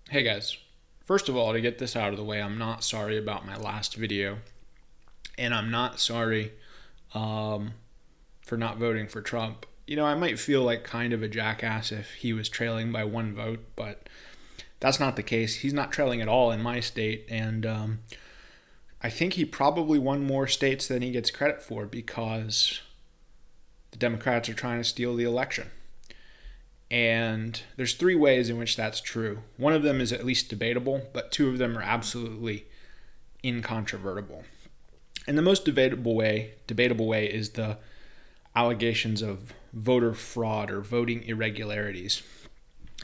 Hey guys, first of all, to get this out of the way, I'm not sorry about my last video, and I'm not sorry um, for not voting for Trump. I might feel like kind of a jackass if he was trailing by one vote, but that's not the case. He's not trailing at all in my state, and I think he probably won more states than he gets credit for because the Democrats are trying to steal the election. And there's three ways in which that's true. One of them is at least debatable, but two of them are absolutely incontrovertible. And the most debatable way is the allegations of voter fraud or voting irregularities.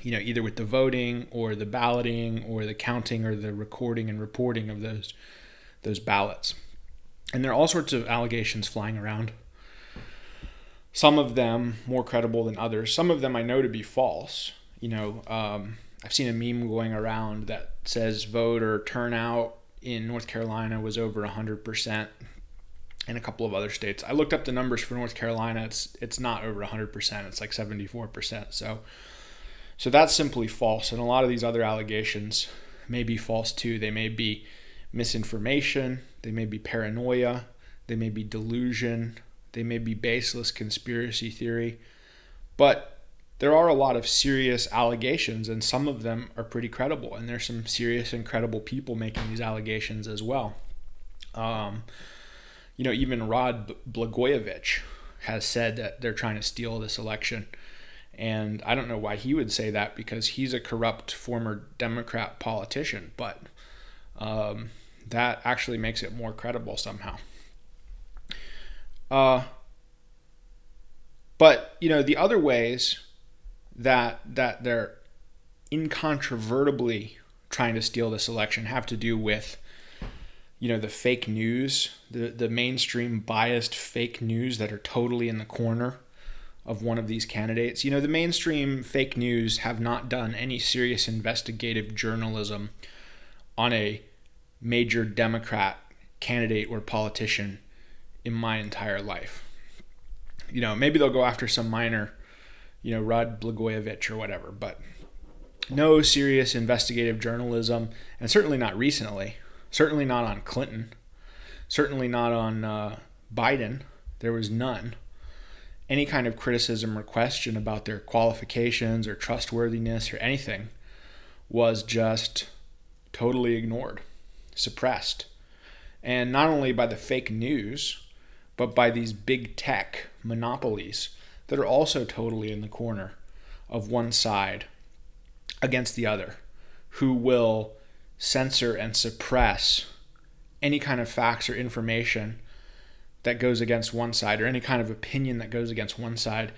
Either with the voting or the balloting or the counting or the recording and reporting of those ballots. And there are all sorts of allegations flying around. Some of them more credible than others. Some of them I know to be false. I've seen a meme going around that says voter turnout in North Carolina was over 100%, and a couple of other states. I looked up the numbers for North Carolina. It's not over 100%. It's like 74%. So that's simply false. And a lot of these other allegations may be false too. They may be misinformation. They may be paranoia. They may be delusion. They may be baseless conspiracy theory, but there are a lot of serious allegations, and some of them are pretty credible. And there's some serious and credible people making these allegations as well. Even Rod Blagojevich has said that they're trying to steal this election. And I don't know why he would say that, because he's a corrupt former Democrat politician, but that actually makes it more credible somehow. But the other ways that they're incontrovertibly trying to steal this election have to do with the fake news, the mainstream biased fake news that are totally in the corner of one of these candidates. The mainstream fake news have not done any serious investigative journalism on a major Democrat candidate or politician in my entire life. Maybe they'll go after some minor, Rod Blagojevich or whatever, but no serious investigative journalism, and certainly not recently. Certainly not on Clinton. Certainly not on Biden. There was none. Any kind of criticism or question about their qualifications or trustworthiness or anything was just totally ignored, suppressed. And not only by the fake news, but by these big tech monopolies that are also totally in the corner of one side against the other, who will censor and suppress any kind of facts or information that goes against one side, or any kind of opinion that goes against one side,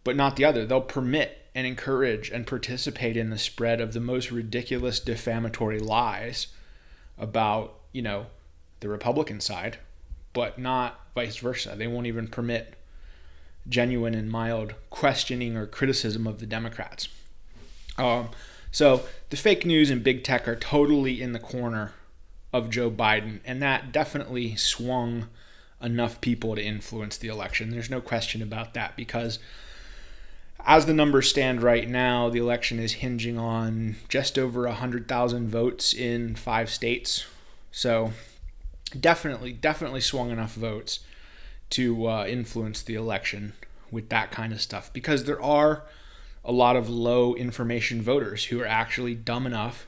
but not the other. They'll permit and encourage and participate in the spread of the most ridiculous defamatory lies about, the Republican side, but not vice versa. They won't even permit genuine and mild questioning or criticism of the Democrats. So the fake news and big tech are totally in the corner of Joe Biden, and that definitely swung enough people to influence the election. There's no question about that, because as the numbers stand right now, the election is hinging on just over 100,000 votes in 5 states. So definitely swung enough votes to influence the election with that kind of stuff, because there are a lot of low information voters who are actually dumb enough,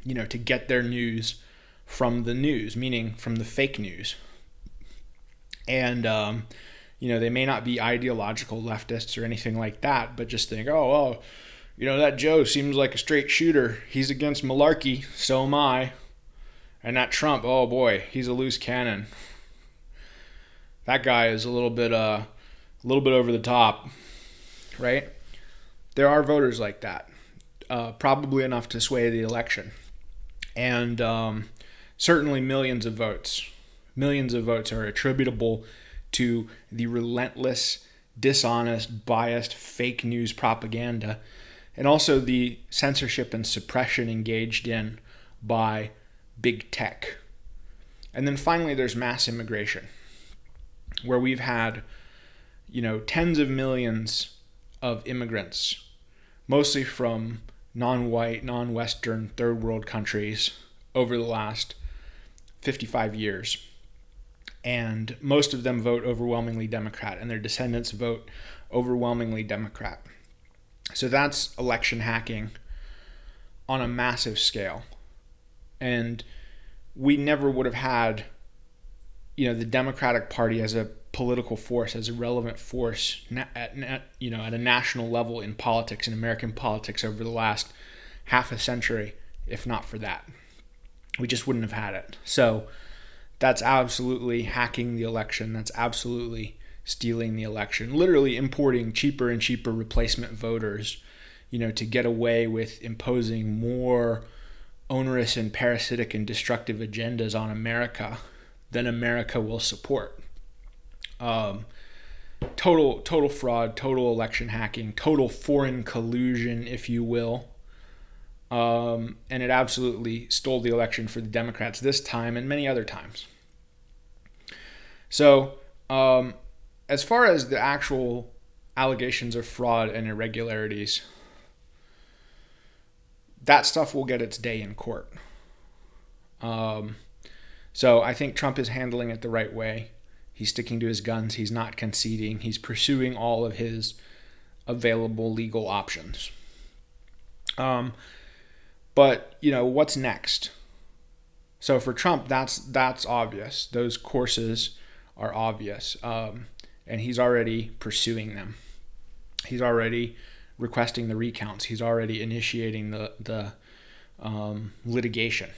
to get their news from the news, meaning from the fake news. And, they may not be ideological leftists or anything like that, but just think, that Joe seems like a straight shooter. He's against malarkey. So am I. And that Trump, oh boy, he's a loose cannon. That guy is a little bit over the top, right? There are voters like that, probably enough to sway the election, and certainly millions of votes are attributable to the relentless, dishonest, biased, fake news propaganda, and also the censorship and suppression engaged in by big tech. And then finally, there's mass immigration, where we've had, tens of millions of immigrants, mostly from non-white, non-Western, third world countries over the last 55 years. And most of them vote overwhelmingly Democrat, and their descendants vote overwhelmingly Democrat. So that's election hacking on a massive scale. And we never would have had, the Democratic Party as a political force, as a relevant force at a national level in politics, in American politics over the last half a century, if not for that. We just wouldn't have had it. So that's absolutely hacking the election. That's absolutely stealing the election. Literally importing cheaper and cheaper replacement voters, to get away with imposing more onerous and parasitic and destructive agendas on America than America will support. Total fraud, total election hacking, total foreign collusion, if you will. And it absolutely stole the election for the Democrats this time and many other times. So, as far as the actual allegations of fraud and irregularities, that stuff will get its day in court. So I think Trump is handling it the right way. He's sticking to his guns. He's not conceding. He's pursuing all of his available legal options. But, what's next? So for Trump, that's obvious. Those courses are obvious. And he's already pursuing them. He's already requesting the recounts. He's already initiating the litigation.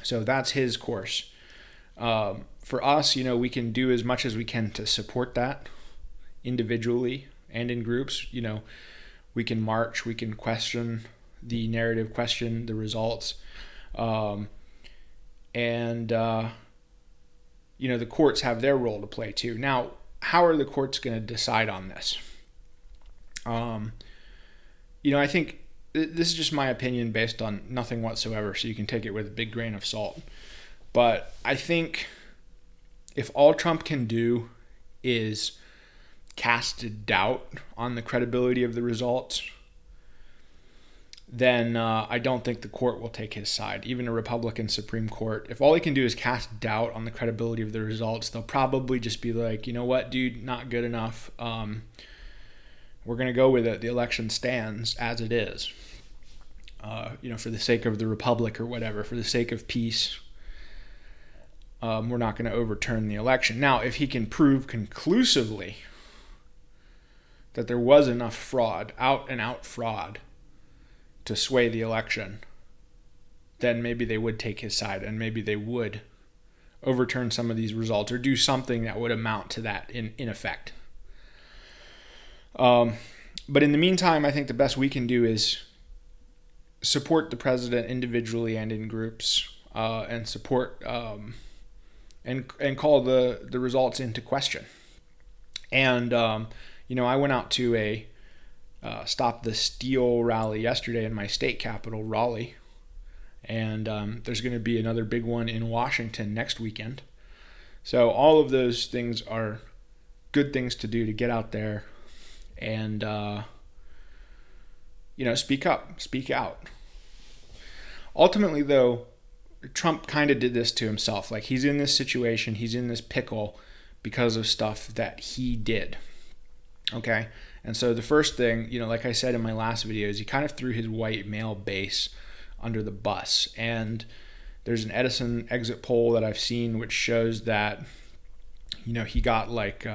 So that's his course. For us, we can do as much as we can to support that individually and in groups. We can march, we can question the narrative, question the results. The courts have their role to play too. Now, how are the courts going to decide on this? I think this is just my opinion based on nothing whatsoever, so you can take it with a big grain of salt. But I think if all Trump can do is cast doubt on the credibility of the results, then I don't think the court will take his side, even a Republican Supreme Court. If all he can do is cast doubt on the credibility of the results, they'll probably just be like, you know what, dude, not good enough. We're going to go with it. The election stands as it is, for the sake of the republic or whatever, for the sake of peace. We're not going to overturn the election. Now, if he can prove conclusively that there was enough fraud, out and out fraud, to sway the election, then maybe they would take his side and maybe they would overturn some of these results or do something that would amount to that in effect. But in the meantime, I think the best we can do is support the president individually and in groups, and support and call the results into question. And I went out to a Stop the Steal rally yesterday in my state capital, Raleigh, and there's going to be another big one in Washington next weekend. So all of those things are good things to do, to get out there and speak up, speak out. Ultimately, though, Trump kind of did this to himself. Like, he's in this situation, he's in this pickle because of stuff that he did. Okay? And so the first thing, like I said in my last video, is he kind of threw his white male base under the bus. And there's an Edison exit poll that I've seen which shows that, he got like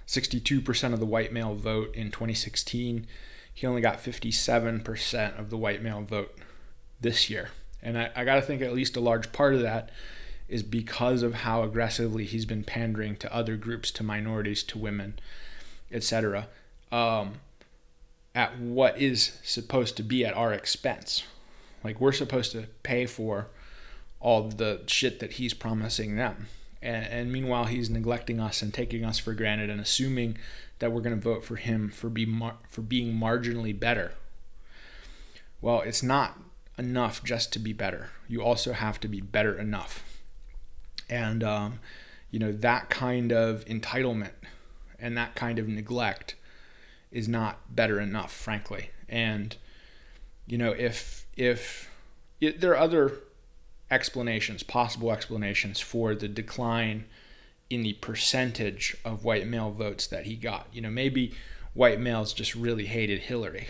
62% of the white male vote in 2016. He only got 57% of the white male vote this year. And I got to think at least a large part of that is because of how aggressively he's been pandering to other groups, to minorities, to women, etc., at what is supposed to be at our expense. Like, we're supposed to pay for all the shit that he's promising them. And meanwhile, he's neglecting us and taking us for granted and assuming that we're going to vote for him for being marginally better. Well, it's not enough just to be better. You also have to be better enough. And, that kind of entitlement and that kind of neglect is not better enough, frankly. And There are other possible explanations for the decline in the percentage of white male votes that he got. Maybe white males just really hated Hillary.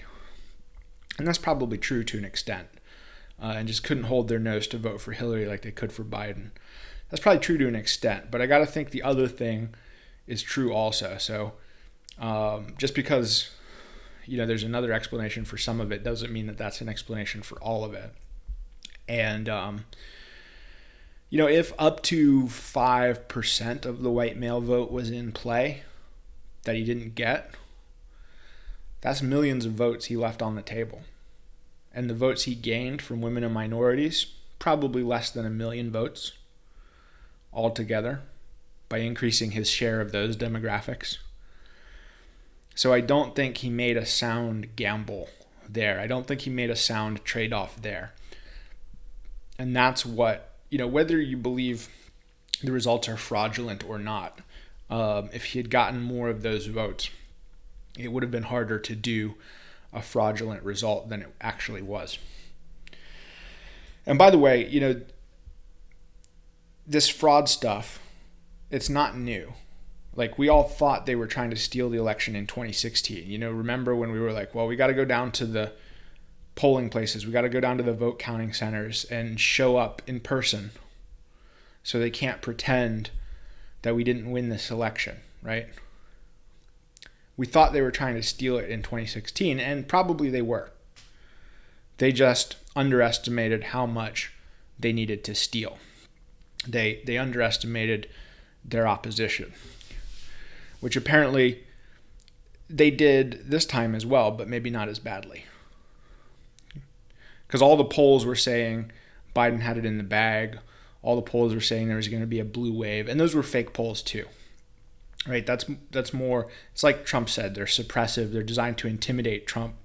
And that's probably true to an extent, and just couldn't hold their nose to vote for Hillary like they could for Biden. That's probably true to an extent, but I got to think the other thing is true also. So just because there's another explanation for some of it doesn't mean that that's an explanation for all of it. And if up to 5% of the white male vote was in play that he didn't get, that's millions of votes he left on the table. And the votes he gained from women and minorities, probably less than 1 million votes altogether by increasing his share of those demographics. So I don't think he made a sound gamble there. I don't think he made a sound trade-off there. And that's what, whether you believe the results are fraudulent or not, if he had gotten more of those votes, it would have been harder to do a fraudulent result than it actually was. And by the way, this fraud stuff, it's not new. Like, we all thought they were trying to steal the election in 2016. Remember when we were like, well, we got to go down to the polling places. We got to go down to the vote counting centers and show up in person so they can't pretend that we didn't win this election, right? We thought they were trying to steal it in 2016, and probably they were. They just underestimated how much they needed to steal. They underestimated their opposition, which apparently they did this time as well, but maybe not as badly. Because all the polls were saying Biden had it in the bag. All the polls were saying there was going to be a blue wave, and those were fake polls too. Right? That's more, it's like Trump said, they're suppressive. They're designed to intimidate Trump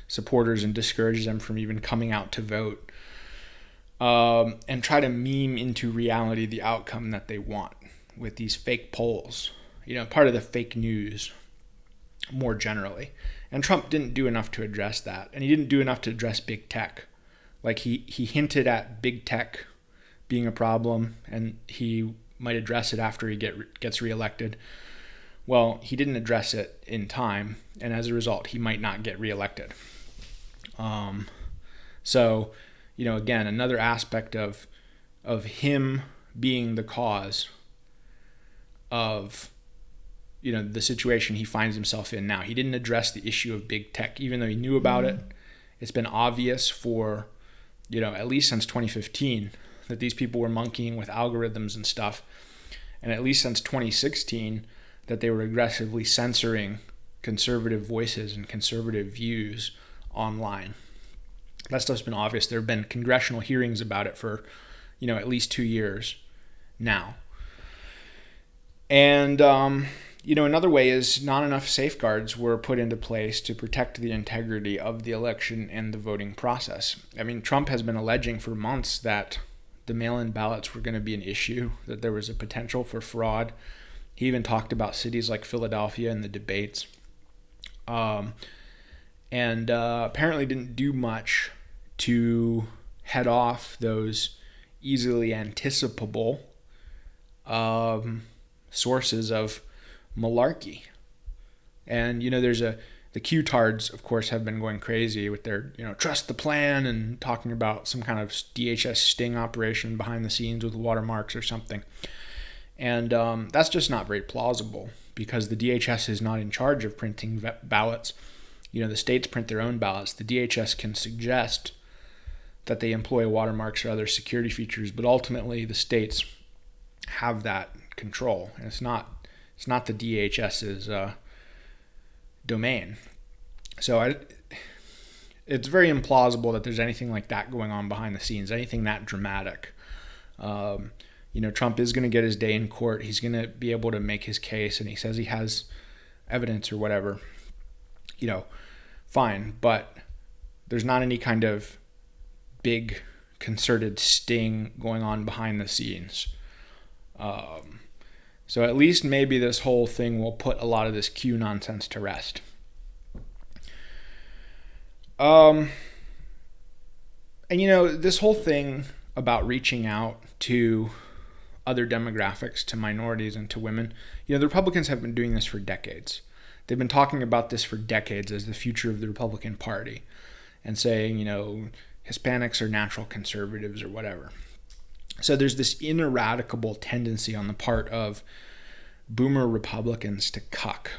supporters and discourage them from even coming out to vote, and try to meme into reality the outcome that they want with these fake polls. Part of the fake news more generally. And Trump didn't do enough to address that. And he didn't do enough to address big tech. Like, he hinted at big tech being a problem, and he might address it after he gets reelected. Well, he didn't address it in time, and as a result, he might not get reelected. So, again, another aspect of him being the cause of the situation he finds himself in now. He didn't address the issue of big tech, even though he knew about it. It's been obvious for, at least since 2015, that these people were monkeying with algorithms and stuff. And at least since 2016, that they were aggressively censoring conservative voices and conservative views online. That stuff's been obvious. There have been congressional hearings about it for, at least 2 years now. And, another way is not enough safeguards were put into place to protect the integrity of the election and the voting process. I mean, Trump has been alleging for months that the mail-in ballots were going to be an issue, that there was a potential for fraud. He even talked about cities like Philadelphia in the debates. And apparently didn't do much to head off those easily anticipable sources of malarkey. And, the Q-tards, of course, have been going crazy with their, trust the plan, and talking about some kind of DHS sting operation behind the scenes with watermarks or something. And that's just not very plausible, because the DHS is not in charge of printing ballots. The states print their own ballots. The DHS can suggest that they employ watermarks or other security features, but ultimately the states have that control, and it's not the DHS's domain. So it's very implausible that there's anything like that going on behind the scenes, anything that dramatic. Trump is going to get his day in court. He's going to be able to make his case, and he says he has evidence or whatever. Fine, but there's not any kind of big concerted sting going on behind the scenes. So at least maybe this whole thing will put a lot of this Q nonsense to rest. And, this whole thing about reaching out to other demographics, to minorities and to women, the Republicans have been doing this for decades. They've been talking about this for decades as the future of the Republican Party and saying, Hispanics are natural conservatives or whatever. So there's this ineradicable tendency on the part of boomer Republicans to cuck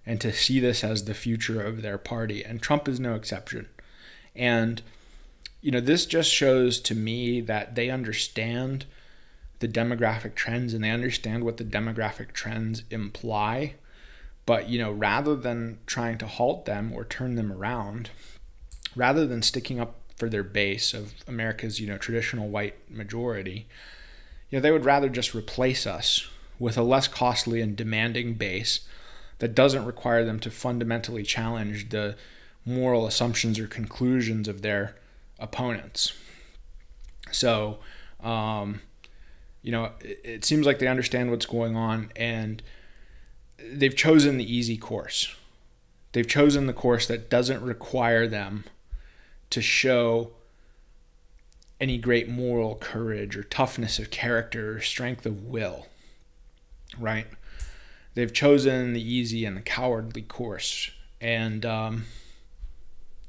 and to see this as the future of their party. And Trump is no exception. And, this just shows to me that they understand the demographic trends and they understand what the demographic trends imply. But, rather than trying to halt them or turn them around, rather than sticking up for their base of America's, traditional white majority, they would rather just replace us with a less costly and demanding base that doesn't require them to fundamentally challenge the moral assumptions or conclusions of their opponents. So, it seems like they understand what's going on, and they've chosen the easy course. They've chosen the course that doesn't require them to show any great moral courage or toughness of character or strength of will, right? They've chosen the easy and the cowardly course. And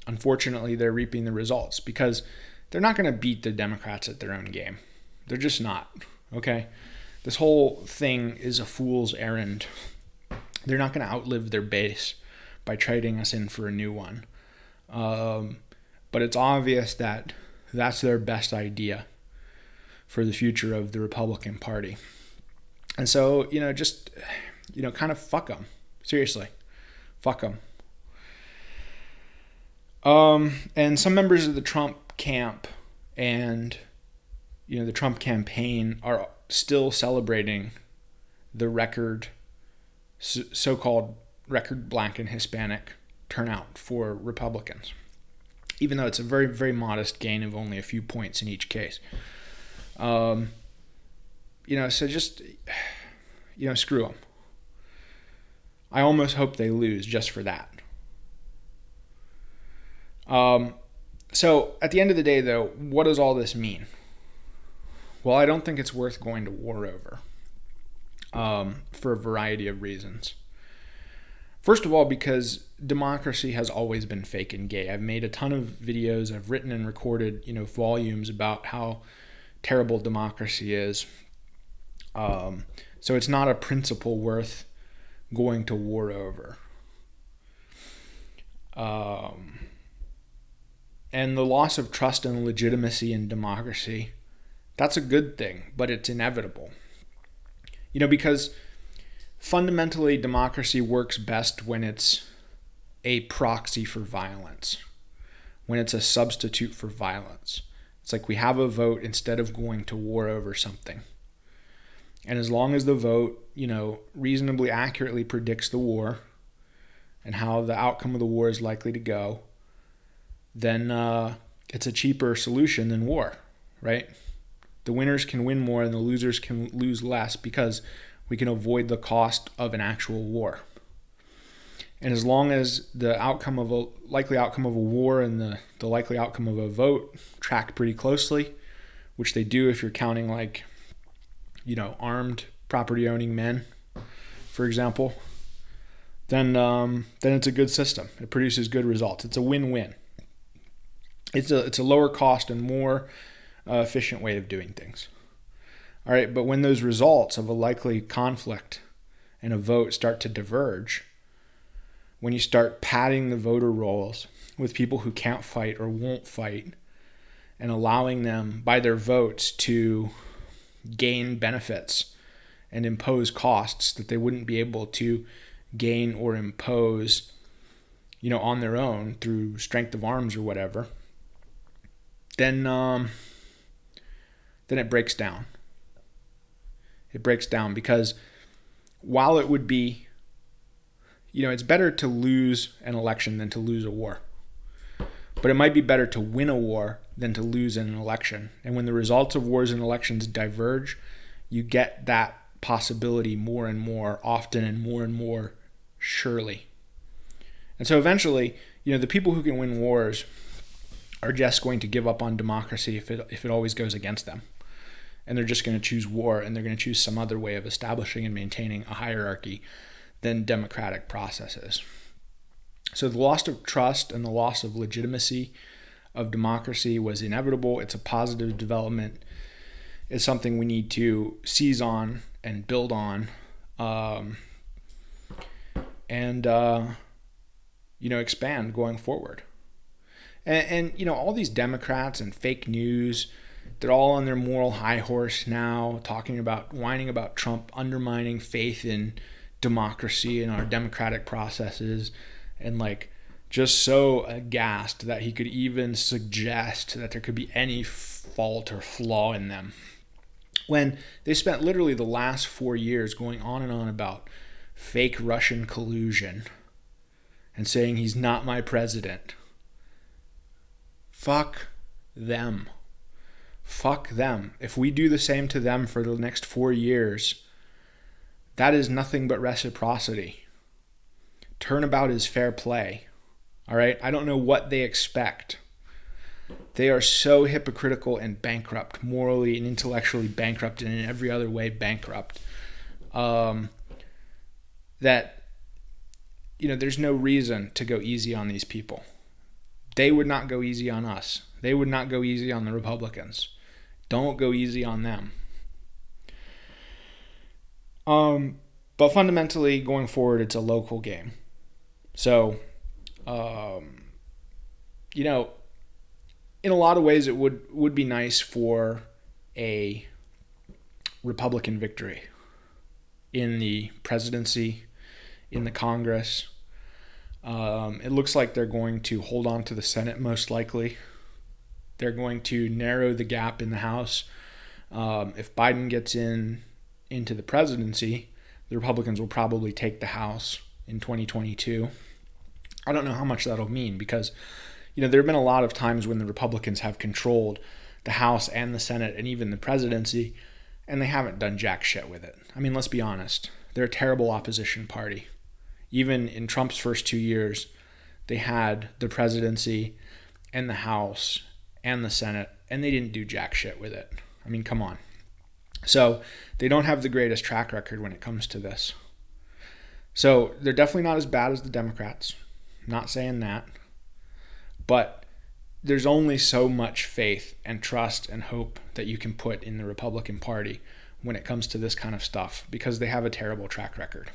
unfortunately, they're reaping the results because they're not going to beat the Democrats at their own game. They're just not, okay? This whole thing is a fool's errand. They're not going to outlive their base by trading us in for a new one. But it's obvious that that's their best idea for the future of the Republican Party. And so, kind of fuck them. Seriously, fuck them. And some members of the Trump camp and, the Trump campaign are still celebrating the so-called record Black and Hispanic turnout for Republicans, even though it's a very, very modest gain of only a few points in each case. So just, screw them. I almost hope they lose just for that. So at the end of the day, though, what does all this mean? Well, I don't think it's worth going to war over, for a variety of reasons. First of all, because democracy has always been fake and gay. I've made a ton of videos. I've written and recorded, volumes about how terrible democracy is. So it's not a principle worth going to war over. And the loss of trust and legitimacy in democracy, that's a good thing, but it's inevitable. Because fundamentally, democracy works best when it's a proxy for violence, when it's a substitute for violence. It's like we have a vote instead of going to war over something. And as long as the vote, reasonably accurately predicts the war and how the outcome of the war is likely to go, then it's a cheaper solution than war, right? The winners can win more and the losers can lose less because we can avoid the cost of an actual war. And as long as the likely outcome of a war and the likely outcome of a vote track pretty closely, which they do if you're counting armed property owning men, for example, then it's a good system. It produces good results. It's a win-win. It's a lower cost and more efficient way of doing things. All right, but when those results of a likely conflict and a vote start to diverge, when you start padding the voter rolls with people who can't fight or won't fight and allowing them by their votes to gain benefits and impose costs that they wouldn't be able to gain or impose, on their own through strength of arms or whatever, then it breaks down. It breaks down because while it would be, it's better to lose an election than to lose a war. But it might be better to win a war than to lose an election. And when the results of wars and elections diverge, you get that possibility more and more often and more surely. And so eventually, the people who can win wars are just going to give up on democracy if it always goes against them. And they're just going to choose war, and they're going to choose some other way of establishing and maintaining a hierarchy than democratic processes. So the loss of trust and the loss of legitimacy of democracy was inevitable. It's a positive development. It's something we need to seize on and build on, and expand going forward. And all these Democrats and fake news, they're all on their moral high horse now, whining about Trump undermining faith in democracy and our democratic processes, and just so aghast that he could even suggest that there could be any fault or flaw in them, when they spent literally the last 4 years going on and on about fake Russian collusion and saying he's not my president. Fuck them. Fuck them. If we do the same to them for the next 4 years, that is nothing but reciprocity. Turnabout is fair play. All right? I don't know what they expect. They are so hypocritical and bankrupt, morally and intellectually bankrupt, and in every other way bankrupt, that there's no reason to go easy on these people. They would not go easy on us. They would not go easy on the Republicans. Don't go easy on them. But fundamentally, going forward, it's a local game. So, in a lot of ways, it would be nice for a Republican victory in the presidency, in the Congress. It looks like they're going to hold on to the Senate most likely. They're going to narrow the gap in the House. If Biden gets into the presidency, the Republicans will probably take the House in 2022. I don't know how much that'll mean, because there have been a lot of times when the Republicans have controlled the House and the Senate and even the presidency, and they haven't done jack shit with it. I mean, let's be honest. They're a terrible opposition party. Even in Trump's first 2 years, they had the presidency and the House and the Senate, and they didn't do jack shit with it. I mean, come on. So they don't have the greatest track record when it comes to this. So they're definitely not as bad as the Democrats. I'm not saying that. But there's only so much faith and trust and hope that you can put in the Republican Party when it comes to this kind of stuff, because they have a terrible track record.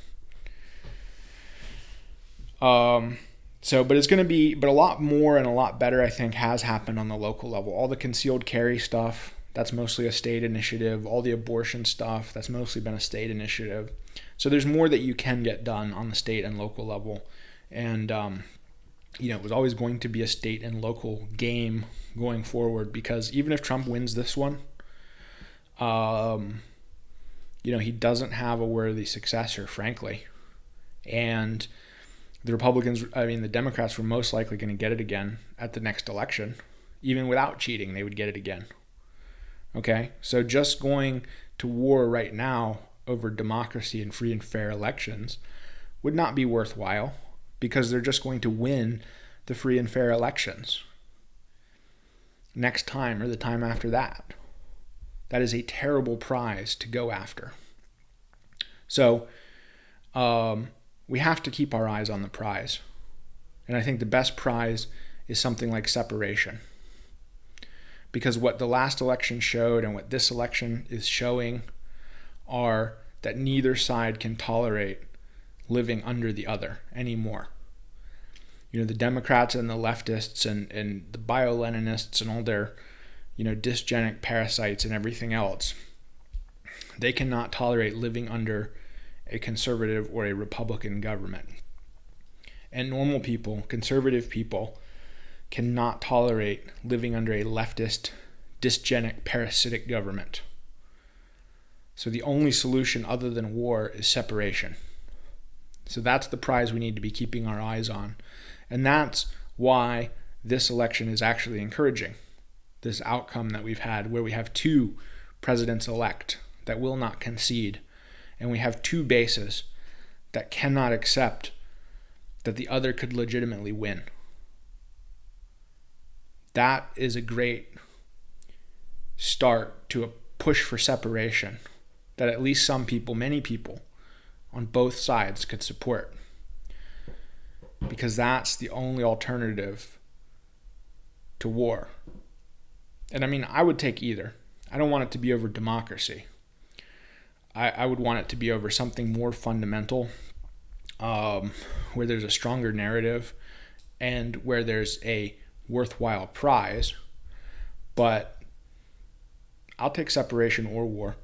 But it's going to be, but a lot more and a lot better, I think, has happened on the local level. All the concealed carry stuff, that's mostly a state initiative. All the abortion stuff, that's mostly been a state initiative. So there's more that you can get done on the state and local level. And, it was always going to be a state and local game going forward, because even if Trump wins this one, he doesn't have a worthy successor, frankly. And the Democrats were most likely going to get it again at the next election. Even without cheating, they would get it again. Okay? So just going to war right now over democracy and free and fair elections would not be worthwhile, because they're just going to win the free and fair elections next time or the time after that. That is a terrible prize to go after. So we have to keep our eyes on the prize. And I think the best prize is something like separation. Because what the last election showed and what this election is showing are that neither side can tolerate living under the other anymore. The Democrats and the leftists and the bio-Leninists and all their, dysgenic parasites and everything else, they cannot tolerate living under a conservative or a Republican government. And normal people, conservative people, cannot tolerate living under a leftist, dysgenic, parasitic government. So the only solution other than war is separation. So that's the prize we need to be keeping our eyes on. And that's why this election is actually encouraging. This outcome that we've had, where we have two presidents-elect that will not concede, and we have two bases that cannot accept that the other could legitimately win. that is a great start to a push for separation that at least some people, many people on both sides could support. Because that's the only alternative to war. And I mean, I would take either. I don't want it to be over democracy. I would want it to be over something more fundamental, where there's a stronger narrative and where there's a worthwhile prize. But I'll take separation or war.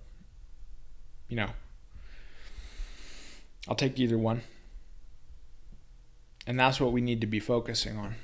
I'll take either one. And that's what we need to be focusing on.